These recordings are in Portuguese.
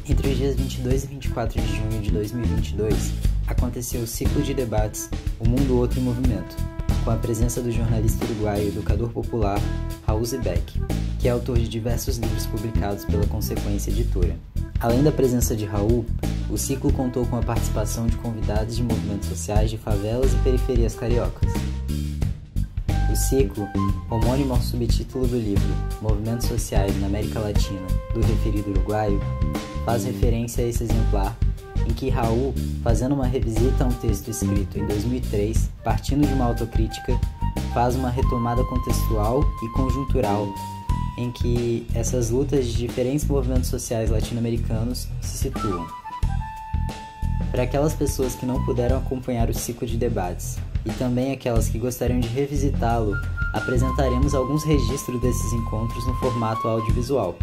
Entre os dias 22 e 24 de junho de 2022, aconteceu o ciclo de debates O Mundo, Outro e Movimento, com a presença do jornalista uruguaio e educador popular Raul Zibek, que é autor de diversos livros publicados pela Consequência Editora. Além da presença de Raul, o ciclo contou com a participação de convidados de movimentos sociais de favelas e periferias cariocas. O ciclo, homônimo ao subtítulo do livro Movimentos Sociais na América Latina, do referido uruguaio, faz referência a esse exemplar em que Raul, fazendo uma revisita a um texto escrito em 2003, partindo de uma autocrítica, faz uma retomada contextual e conjuntural em que essas lutas de diferentes movimentos sociais latino-americanos se situam. Para aquelas pessoas que não puderam acompanhar o ciclo de debates e também aquelas que gostariam de revisitá-lo, apresentaremos alguns registros desses encontros no formato audiovisual.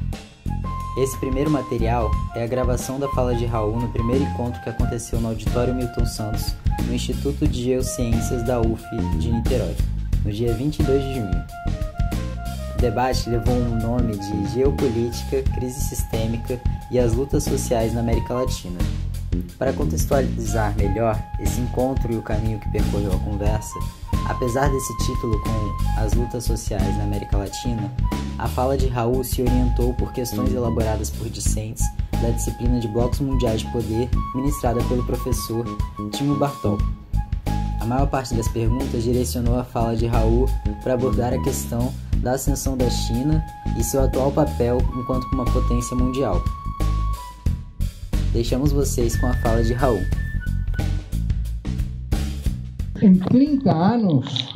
Esse primeiro material é a gravação da fala de Raul no primeiro encontro que aconteceu no Auditório Milton Santos, no Instituto de Geociências da UF de Niterói, no dia 22 de junho. O debate levou o nome de Geopolítica, Crise Sistêmica e as Lutas Sociais na América Latina. Para contextualizar melhor esse encontro e o caminho que percorreu a conversa, apesar desse título com As Lutas Sociais na América Latina, a fala de Raul se orientou por questões elaboradas por discentes da disciplina de Blocos Mundiais de Poder, ministrada pelo professor Timo Bartol. A maior parte das perguntas direcionou a fala de Raul para abordar a questão da ascensão da China e seu atual papel enquanto uma potência mundial. Deixamos vocês com a fala de Raul. Em 30 anos,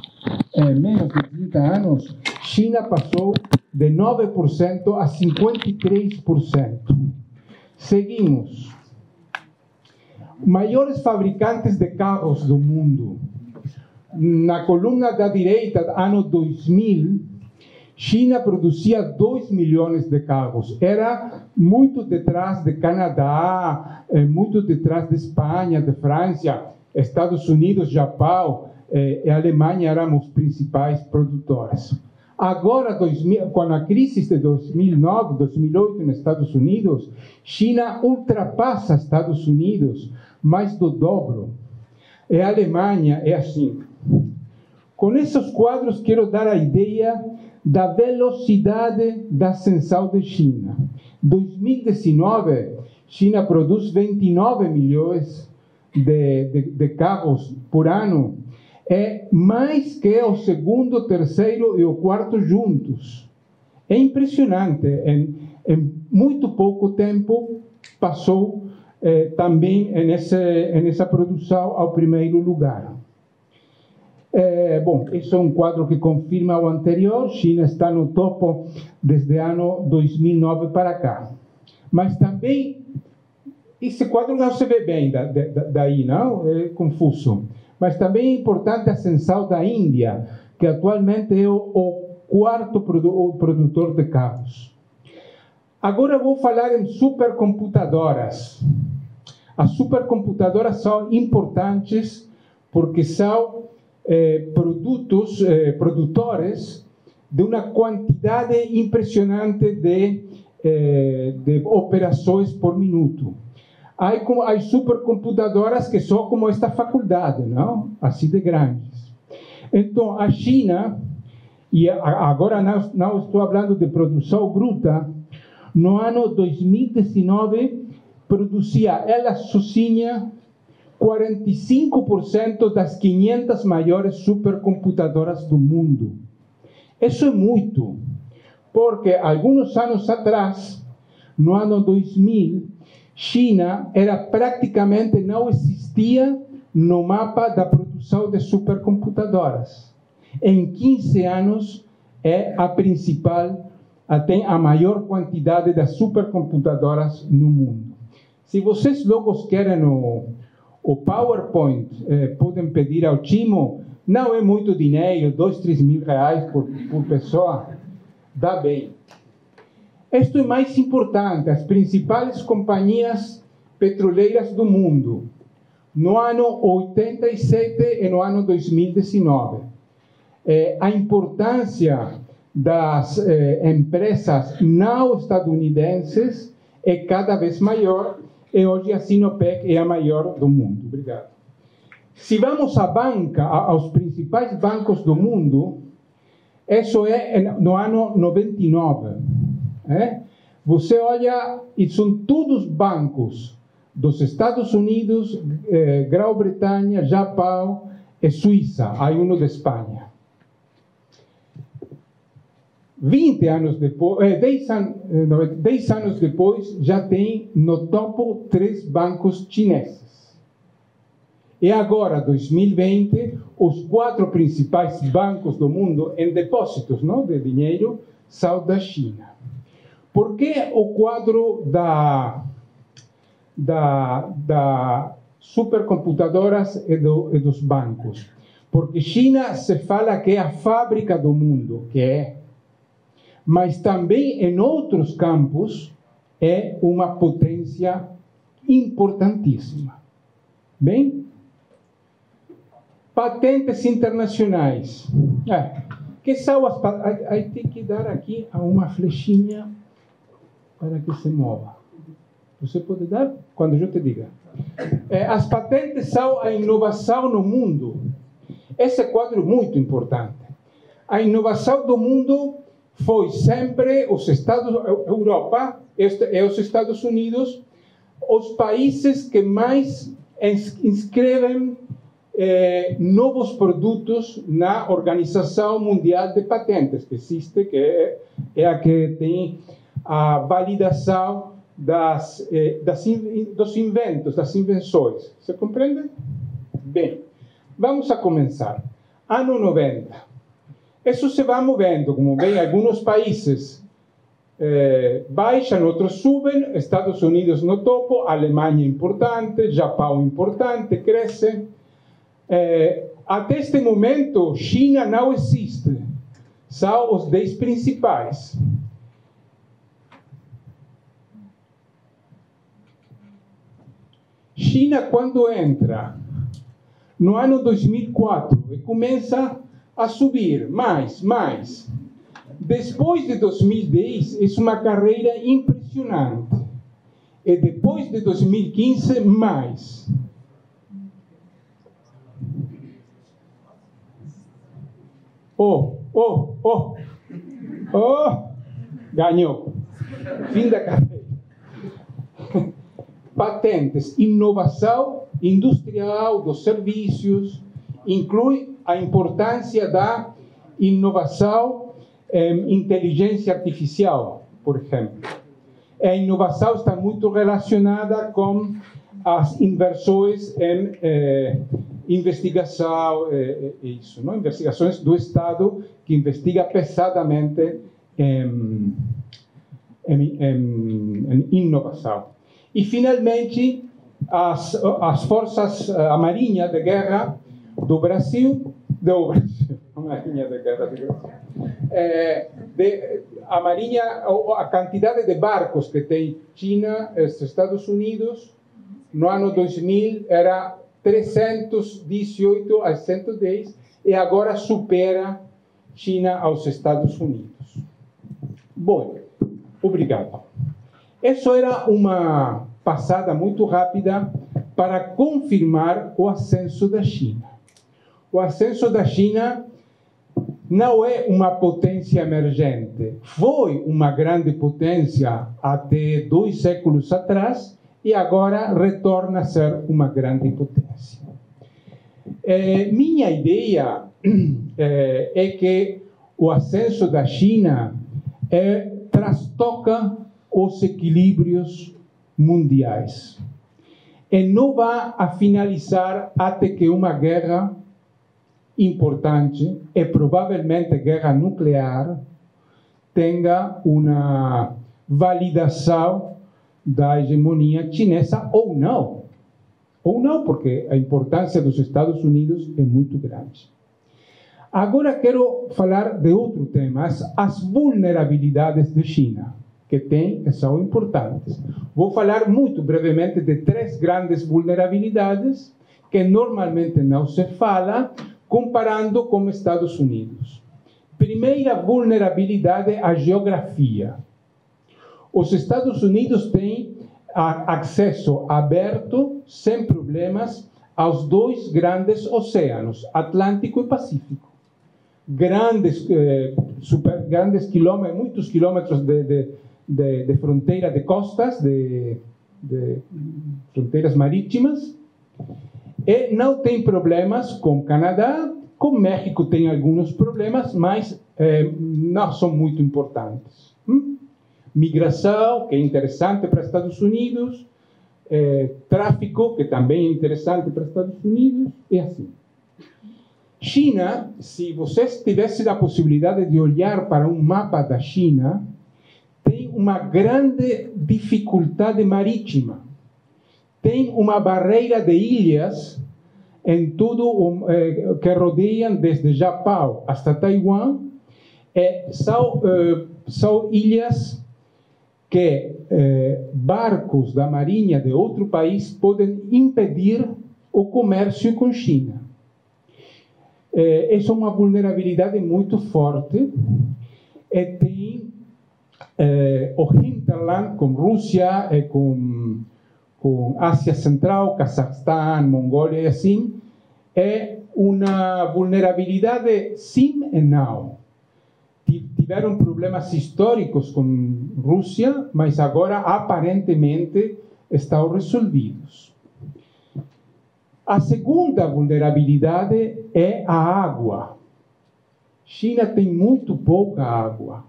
menos de 30 anos, China passou de 9% a 53%. Seguimos. Maiores fabricantes de carros do mundo. Na coluna da direita, ano 2000, China produzia 2 milhões de carros. Era muito detrás de Canadá, muito detrás de Espanha, de França, Estados Unidos, Japão e Alemanha eram os principais produtores. Agora, com a crise de 2009, 2008 nos Estados Unidos, China ultrapassa Estados Unidos mais do dobro. E a Alemanha é assim. Com esses quadros, quero dar a ideia da velocidade da ascensão de China. Em 2019, China produz 29 milhões de carros por ano. É mais que o segundo, o terceiro e o quarto juntos. É impressionante. Em muito pouco tempo, passou também nessa produção ao primeiro lugar. Bom, esse é um quadro que confirma o anterior. China está no topo desde o ano 2009 para cá. Mas também, esse quadro não se vê bem daí, não? É confuso. Mas também é importante a ascensão da Índia, que atualmente é o quarto produtor de carros. Agora vou falar em supercomputadoras. As supercomputadoras são importantes porque são produtores de uma quantidade impressionante de operações por minuto. Há supercomputadoras que são como esta faculdade, não? Assim de grandes. Então, a China, e agora não estou falando de produção bruta, no ano 2019, produzia ela sozinha 45% das 500 maiores supercomputadoras do mundo. Isso é muito, porque alguns anos atrás, no ano 2000, China praticamente não existia no mapa da produção de supercomputadoras. Em 15 anos, é a principal, tem a maior quantidade de supercomputadoras no mundo. Se vocês logo querem o PowerPoint, podem pedir ao Timo, não é muito dinheiro, 2, 3 mil reais por pessoa, dá bem. Isto é mais importante, as principais companhias petroleiras do mundo, no ano 87 e no ano 2019. A importância das empresas não estadunidenses é cada vez maior, e hoje a Sinopec é a maior do mundo. Obrigado. Se vamos à banca, aos principais bancos do mundo, isso é no ano 99. Você olha, e são todos bancos dos Estados Unidos, Grã-Bretanha, Japão e Suíça. Há um de Espanha. 10 anos depois, já tem no topo 3 bancos chineses. E agora, 2020, os 4 principais bancos do mundo em depósitos, não, de dinheiro são da China. Por que o quadro da supercomputadoras e dos bancos? Porque China se fala que é a fábrica do mundo, que é. Mas também em outros campos é uma potência importantíssima. Bem? Patentes internacionais. Que são as patentes? Aí tem que dar aqui uma flechinha para que se mova. Você pode dar quando eu te diga. As patentes são a inovação no mundo. Esse quadro é muito importante. A inovação do mundo foi sempre Europa e os Estados Unidos, os países que mais inscrevem novos produtos na Organização Mundial de Patentes, que existe, que é a que tem a validação dos inventos, das invenções. Você compreende? Bem, vamos a começar. Ano 90. Isso se vai movendo, como bem, alguns países baixam, outros subem, Estados Unidos no topo, Alemanha importante, Japão importante, cresce. Até este momento, China não existe. São os 10 principais. China, quando entra no ano 2004 e começa a subir mais. Depois de 2010, é uma carreira impressionante. E depois de 2015, mais. Ganhou. Fim da carreira. Patentes, inovação industrial dos serviços, inclui a importância da inovação em inteligência artificial, por exemplo. A inovação está muito relacionada com as inversões em investigação, isso, não? Investigações do Estado que investiga pesadamente em inovação. E, finalmente, as forças, a Marinha de Guerra do Brasil, a Marinha de Guerra do Brasil, a Marinha, a quantidade de barcos que tem China e os Estados Unidos, no ano 2000 era 318 a 110, e agora supera China aos Estados Unidos. Bom, obrigado. Isso era uma passada muito rápida para confirmar o ascenso da China. O ascenso da China não é uma potência emergente. Foi uma grande potência até 2 séculos atrás e agora retorna a ser uma grande potência. Minha ideia é que o ascenso da China trastoca os equilíbrios mundiais e não vai a finalizar até que uma guerra importante, e provavelmente guerra nuclear, tenha uma validação da hegemonia chinesa ou não. Ou não, porque a importância dos Estados Unidos é muito grande. Agora quero falar de outro tema, as vulnerabilidades de China, que tem e são importantes. Vou falar muito brevemente de 3 grandes vulnerabilidades que normalmente não se fala, comparando com Estados Unidos. Primeira vulnerabilidade, a geografia. Os Estados Unidos têm acesso aberto, sem problemas, aos dois grandes oceanos, Atlântico e Pacífico. Grandes quilômetros, muitos quilômetros de fronteira de costas, de fronteiras marítimas, e não tem problemas com Canadá. Com México tem alguns problemas, mas não são muito importantes. Migração, que é interessante para Estados Unidos, tráfico, que também é interessante para Estados Unidos, e assim. China, se vocês tivessem a possibilidade de olhar para um mapa da China, tem uma grande dificuldade marítima. Tem uma barreira de ilhas em tudo que rodeiam desde Japão até Taiwan. São ilhas que barcos da marinha de outro país podem impedir o comércio com China. Essa é uma vulnerabilidade muito forte. E tem o hinterland com Rússia e com Ásia Central, Cazaquistão, Mongólia e assim, é uma vulnerabilidade sim e não. Tiveram problemas históricos com Rússia, mas agora aparentemente estão resolvidos. A segunda vulnerabilidade é a água. China tem muito pouca água.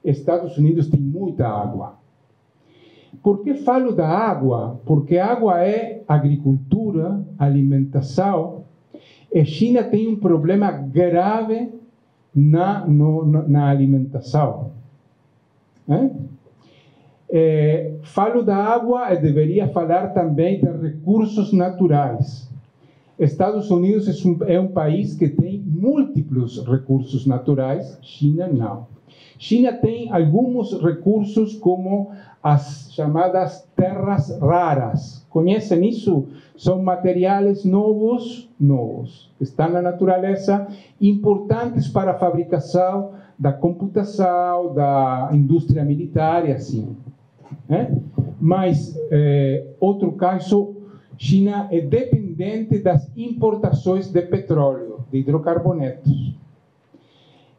Estados Unidos tem muita água. Por que falo da água? Porque a água é agricultura, alimentação, e China tem um problema grave na alimentação. Falo da água e deveria falar também de recursos naturais. Estados Unidos é um país que tem múltiplos recursos naturais, China não. China tem alguns recursos como as chamadas terras raras. Conhecem isso? São materiais novos, que estão na natureza, importantes para a fabricação da computação, da indústria militar e assim. Mas, outro caso, China é dependente das importações de petróleo, de hidrocarbonetos.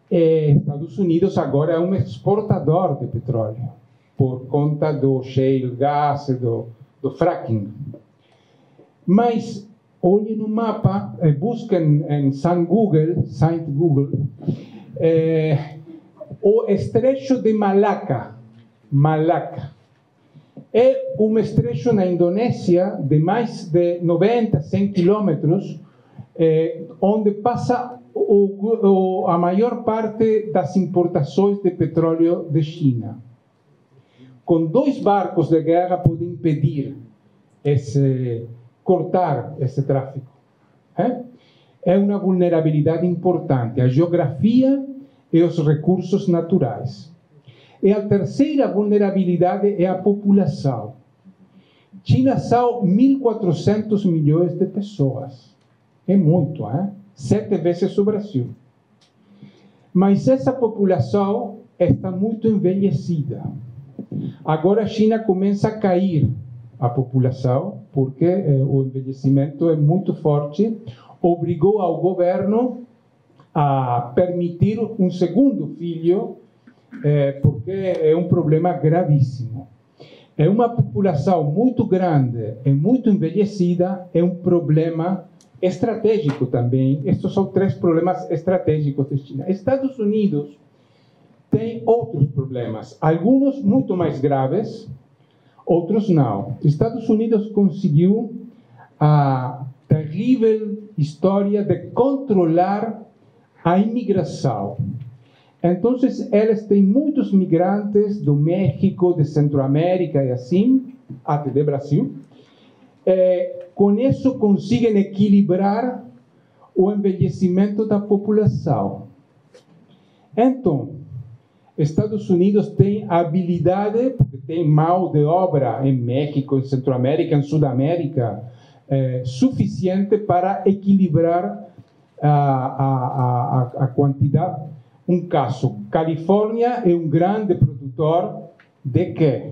Estados Unidos agora é um exportador de petróleo, por conta do shale gas e do fracking. Mas, olhem no mapa, busquem em site Google, o Estrecho de Malacca. É um estrecho na Indonésia de mais de 90, 100 quilômetros, onde passa a maior parte das importações de petróleo de China. Com 2 barcos de guerra podem impedir cortar esse tráfego. É uma vulnerabilidade importante, a geografia e os recursos naturais. E a terceira vulnerabilidade é a população. China são 1.400 milhões de pessoas. É muito, 7 vezes o Brasil. Mas essa população está muito envelhecida. Agora a China começa a cair a população, porque o envelhecimento é muito forte, obrigou ao governo a permitir um segundo filho, porque é um problema gravíssimo. É uma população muito grande e muito envelhecida, é um problema estratégico também. Estes são 3 problemas estratégicos da China. Estados Unidos tem outros problemas, alguns muito mais graves, outros não. Estados Unidos conseguiu a terrível história de controlar a imigração. Então, eles têm muitos migrantes do México, de Centro-América e assim, até do Brasil. Com isso, conseguem equilibrar o envelhecimento da população. Então, Estados Unidos tem a habilidade, porque tem mão de obra em México, em Centro-América, em Sudamérica, suficiente para equilibrar a quantidade, um caso. Califórnia é um grande produtor de quê?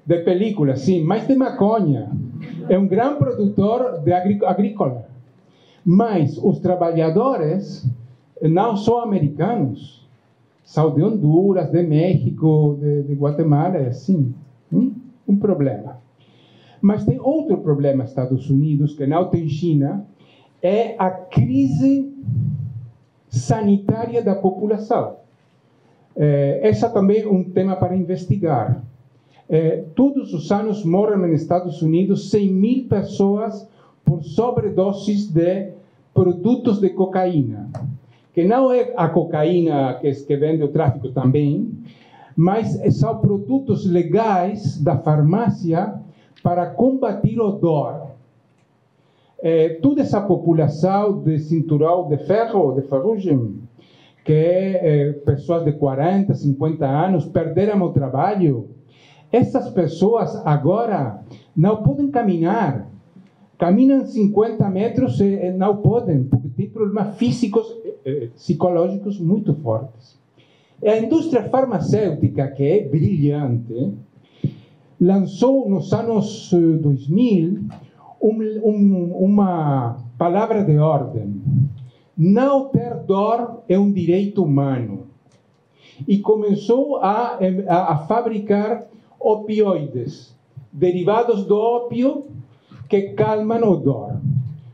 De películas, sim, mas de maconha. É um grande produtor de agrícola. Mas os trabalhadores não são americanos. São de Honduras, de México, de Guatemala, é assim. Um problema. Mas tem outro problema nos Estados Unidos, que não tem China, é a crise sanitária da população. Essa também é um tema para investigar. Todos os anos morrem nos Estados Unidos 100.000 pessoas por sobredoses de produtos de cocaína. Que não é a cocaína que vende o tráfico também, mas são produtos legais da farmácia para combater o dor. Toda essa população de cinturão de ferro, de ferrugem, que é pessoas de 40, 50 anos, perderam o trabalho, essas pessoas agora não podem caminhar. Caminham 50 metros e não podem, porque tem problemas físicos, psicológicos muito fortes. A indústria farmacêutica, que é brilhante, lançou nos anos 2000 uma palavra de ordem. Não ter dor é um direito humano. E começou a fabricar opioides, derivados do ópio, que calmam a dor.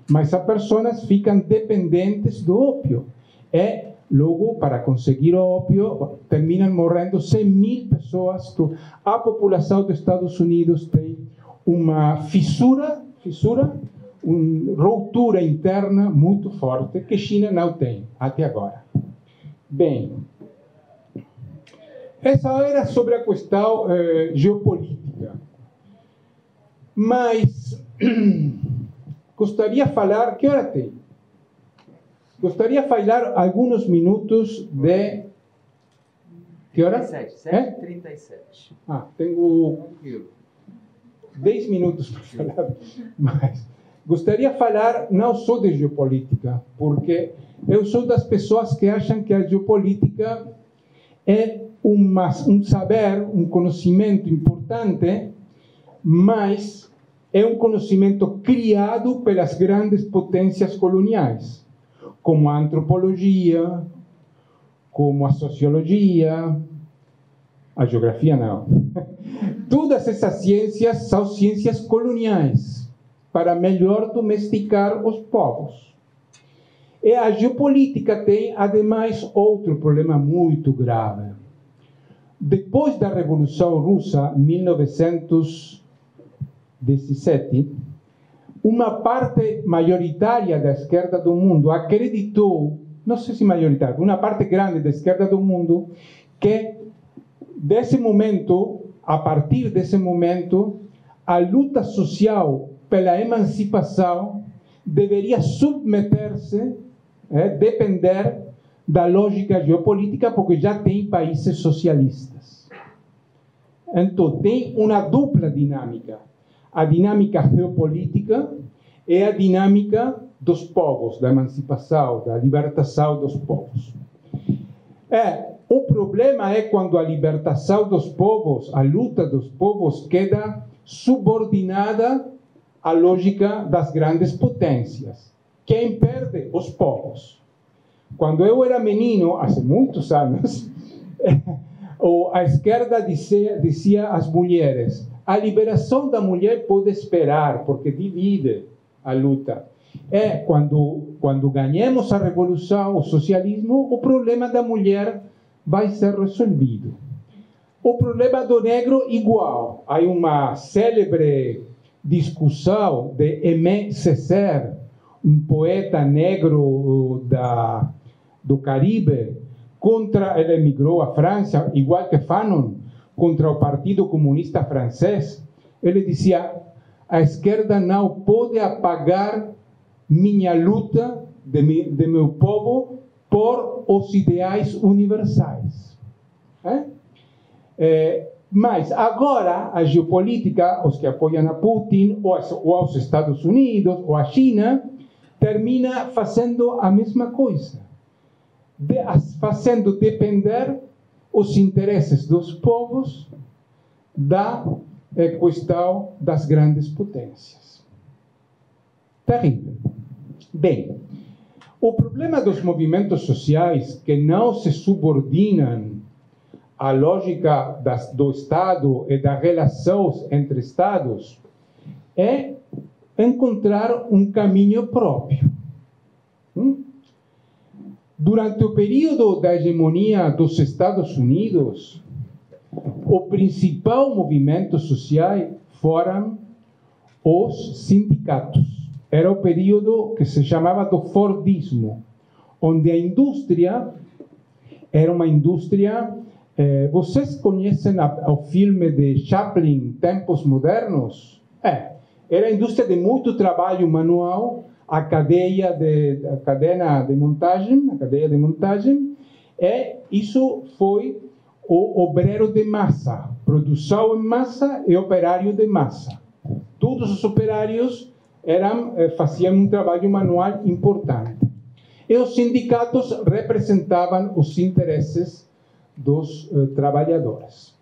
Mas as pessoas ficam dependentes do ópio. Logo, para conseguir o ópio, terminam morrendo 100.000 pessoas. A população dos Estados Unidos tem uma fissura, uma ruptura interna muito forte, que a China não tem até agora. Bem, essa era sobre a questão geopolítica. Mas gostaria de falar, que hora tem? Gostaria de falar alguns minutos de... Que hora? 7h37. Tenho 10 minutos para falar. Mas gostaria de falar não só de geopolítica, porque eu sou das pessoas que acham que a geopolítica é um saber, um conhecimento importante, mas é um conhecimento criado pelas grandes potências coloniais, como a antropologia, como a sociologia, a geografia não. Todas essas ciências são ciências coloniais, para melhor domesticar os povos. E a geopolítica tem, ademais, outro problema muito grave. Depois da Revolução Russa, 1917, uma parte majoritária da esquerda do mundo acreditou, não sei se majoritária, uma parte grande da esquerda do mundo, que desse momento, a partir desse momento, a luta social pela emancipação deveria submeter-se, depender da lógica geopolítica, porque já tem países socialistas. Então, tem uma dupla dinâmica. A dinâmica geopolítica e a dinâmica dos povos, da emancipação, da libertação dos povos. O problema é quando a libertação dos povos, a luta dos povos, queda subordinada à lógica das grandes potências. Quem perde? Os povos. Quando eu era menino, há muitos anos, a esquerda dizia às mulheres: a liberação da mulher pode esperar, porque divide a luta. Quando ganhemos a revolução, o socialismo, o problema da mulher vai ser resolvido. O problema do negro, igual. Há uma célebre discussão de Aimé Césaire, um poeta negro do Caribe, ele emigrou à França, igual que Fanon, contra o Partido Comunista Francês. Ele dizia: a esquerda não pode apagar minha luta de meu povo por os ideais universais. Mas agora a geopolítica, os que apoiam a Putin, ou aos Estados Unidos, ou a China, termina fazendo a mesma coisa, fazendo depender os interesses dos povos da questão das grandes potências. Terrível. Bem, o problema dos movimentos sociais que não se subordinam à lógica do Estado e das relações entre Estados é encontrar um caminho próprio. Durante o período da hegemonia dos Estados Unidos, o principal movimento social foram os sindicatos. Era o período que se chamava do Fordismo, onde a indústria era uma indústria... vocês conhecem o filme de Chaplin, Tempos Modernos? Era a indústria de muito trabalho manual, a cadeia de montagem, e isso foi o obreiro de massa, produção em massa e operário de massa. Todos os operários faziam um trabalho manual importante. E os sindicatos representavam os interesses dos trabalhadores.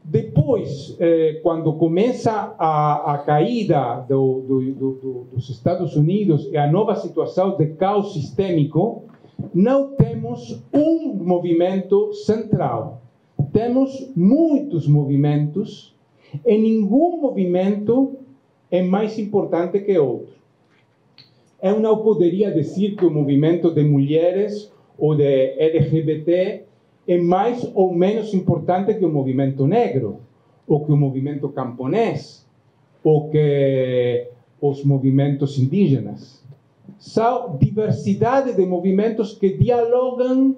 Depois, quando começa a caída dos Estados Unidos e a nova situação de caos sistêmico, não temos um movimento central. Temos muitos movimentos e nenhum movimento é mais importante que outro. Eu não poderia dizer que o movimento de mulheres ou de LGBT é mais ou menos importante que o movimento negro, ou que o movimento camponês, ou que os movimentos indígenas. São diversidade de movimentos que dialogam,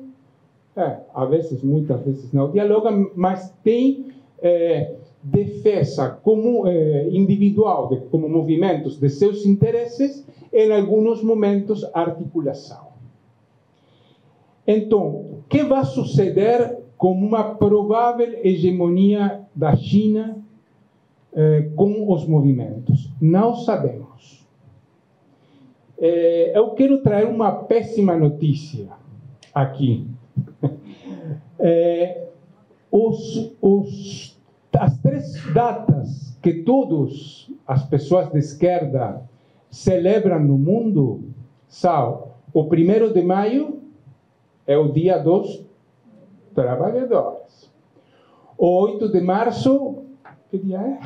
muitas vezes não dialogam, mas têm defesa como individual, como movimentos de seus interesses, em alguns momentos articulação. Então, o que vai suceder com uma provável hegemonia da China com os movimentos? Não sabemos. Eu quero trazer uma péssima notícia aqui. As 3 datas que todas as pessoas de esquerda celebram no mundo são o 1º de maio, é o Dia dos Trabalhadores. O 8 de março, que dia é?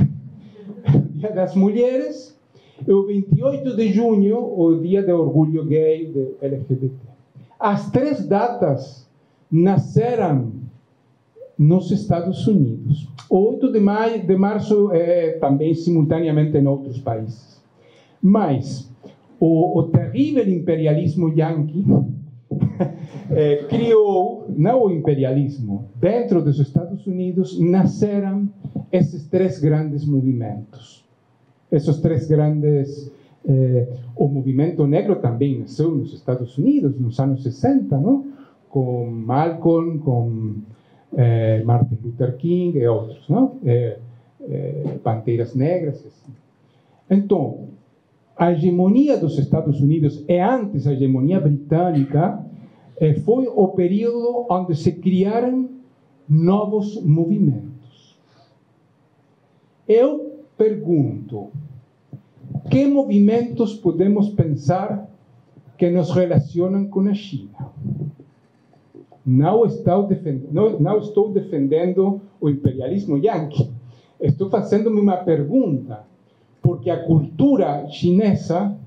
O Dia das Mulheres. E o 28 de junho, o Dia do Orgulho Gay de LGBT. As 3 datas nasceram nos Estados Unidos. O 8 de março é também simultaneamente em outros países. Mas o terrível imperialismo yanqui criou, não o imperialismo, dentro dos Estados Unidos nasceram esses 3 grandes movimentos. Esses 3 grandes... o movimento negro também nasceu nos Estados Unidos, nos anos 60, não? Com Malcolm, com Martin Luther King e outros, não? Panteras Negras. Assim. Então, a hegemonia dos Estados Unidos e antes a hegemonia britânica foi o período onde se criaram novos movimentos. Eu pergunto, que movimentos podemos pensar que nos relacionam com a China? Não estou defendendo o imperialismo yanqui. Estou fazendo-me uma pergunta, porque a cultura chinesa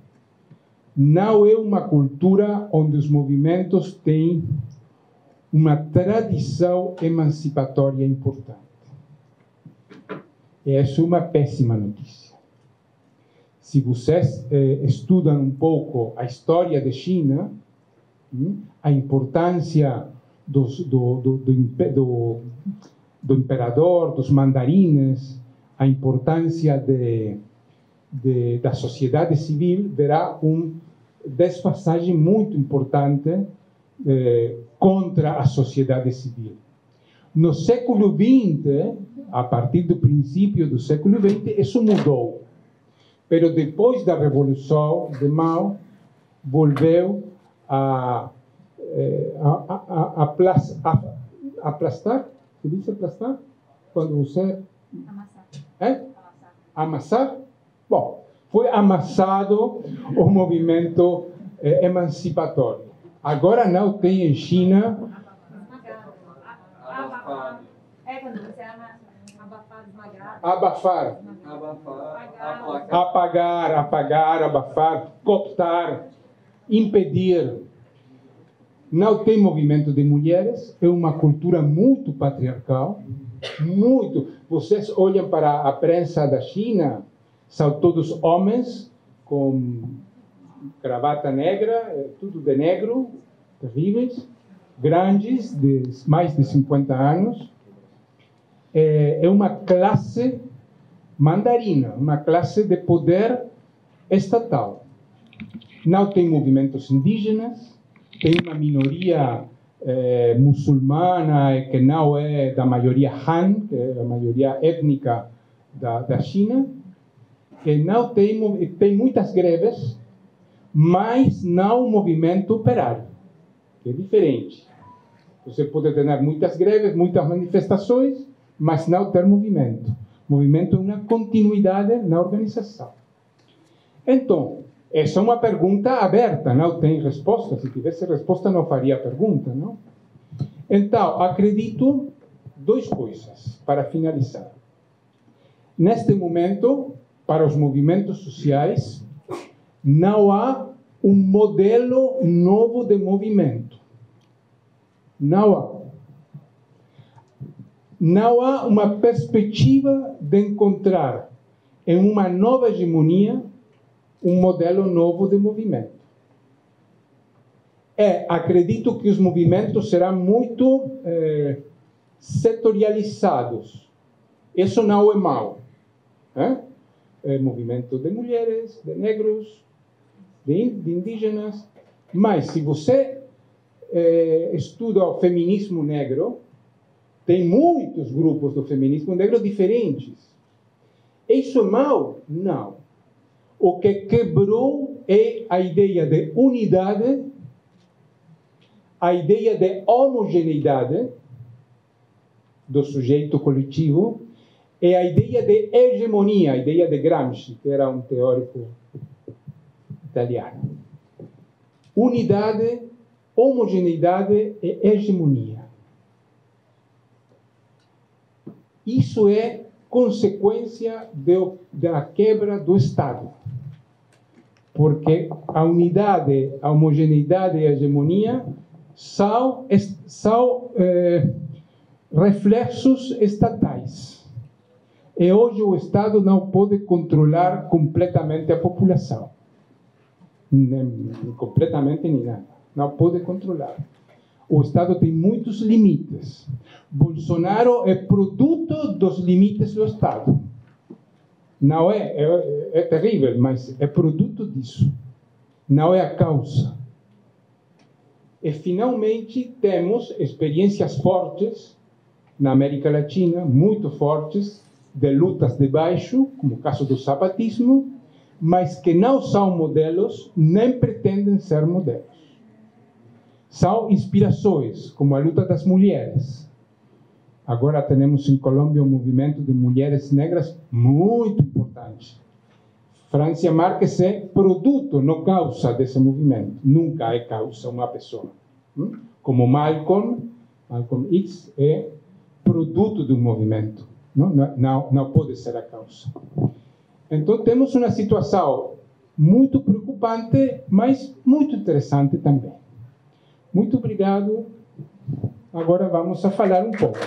não é uma cultura onde os movimentos têm uma tradição emancipatória importante. Essa é uma péssima notícia. Se vocês estudam um pouco a história da China, a importância do imperador, dos mandarines, a importância da sociedade civil, verá desfasagem muito importante contra a sociedade civil. No século XX, a partir do princípio do século XX, isso mudou. Mas depois da Revolução de Mao, volveu a aplastar. Se diz aplastar? Quando você... Amassar? Bom, foi amassado o movimento emancipatório. Agora não tem em China... Quando você abafar, esmagar. Abafar. Apagar, abafar, cooptar, impedir. Não tem movimento de mulheres, é uma cultura muito patriarcal, muito. Vocês olham para a prensa da China, são todos homens com gravata negra, tudo de negro, terríveis, grandes, de mais de 50 anos. É uma classe mandarina, uma classe de poder estatal. Não tem movimentos indígenas, tem uma minoria muçulmana que não é da maioria Han, que é a maioria étnica da China. E não tem muitas greves, mas não um movimento operário, que é diferente. Você pode ter muitas greves, muitas manifestações, mas não ter movimento. Movimento é uma continuidade na organização. Então, essa é uma pergunta aberta, não tem resposta. Se tivesse resposta, não faria pergunta, não? Então, acredito duas coisas para finalizar. Neste momento, para os movimentos sociais, não há um modelo novo de movimento. Não há. Não há uma perspectiva de encontrar em uma nova hegemonia um modelo novo de movimento. Acredito que os movimentos serão muito setorializados. Isso não é mau. Movimento de mulheres, de negros, de indígenas. Mas se você estuda o feminismo negro, tem muitos grupos do feminismo negro diferentes. Isso é mau? Não. O que quebrou é a ideia de unidade, a ideia de homogeneidade do sujeito coletivo e a ideia de hegemonia, a ideia de Gramsci, que era um teórico italiano. Unidade, homogeneidade e hegemonia. Isso é consequência da quebra do Estado. Porque a unidade, a homogeneidade e a hegemonia são reflexos estatais. E hoje o Estado não pode controlar completamente a população. Nem completamente nem nada. Não pode controlar. O Estado tem muitos limites. Bolsonaro é produto dos limites do Estado. Não é terrível, mas é produto disso. Não é a causa. E, finalmente, temos experiências fortes na América Latina, muito fortes, de lutas de baixo, como o caso do zapatismo, mas que não são modelos, nem pretendem ser modelos. São inspirações, como a luta das mulheres. Agora temos em Colômbia um movimento de mulheres negras muito importante. Francia Márquez é produto, não causa desse movimento. Nunca é causa uma pessoa. Como Malcolm X é produto de um movimento. Não pode ser a causa. Então temos uma situação muito preocupante, mas muito interessante também. Muito obrigado. Agora vamos a falar um pouco.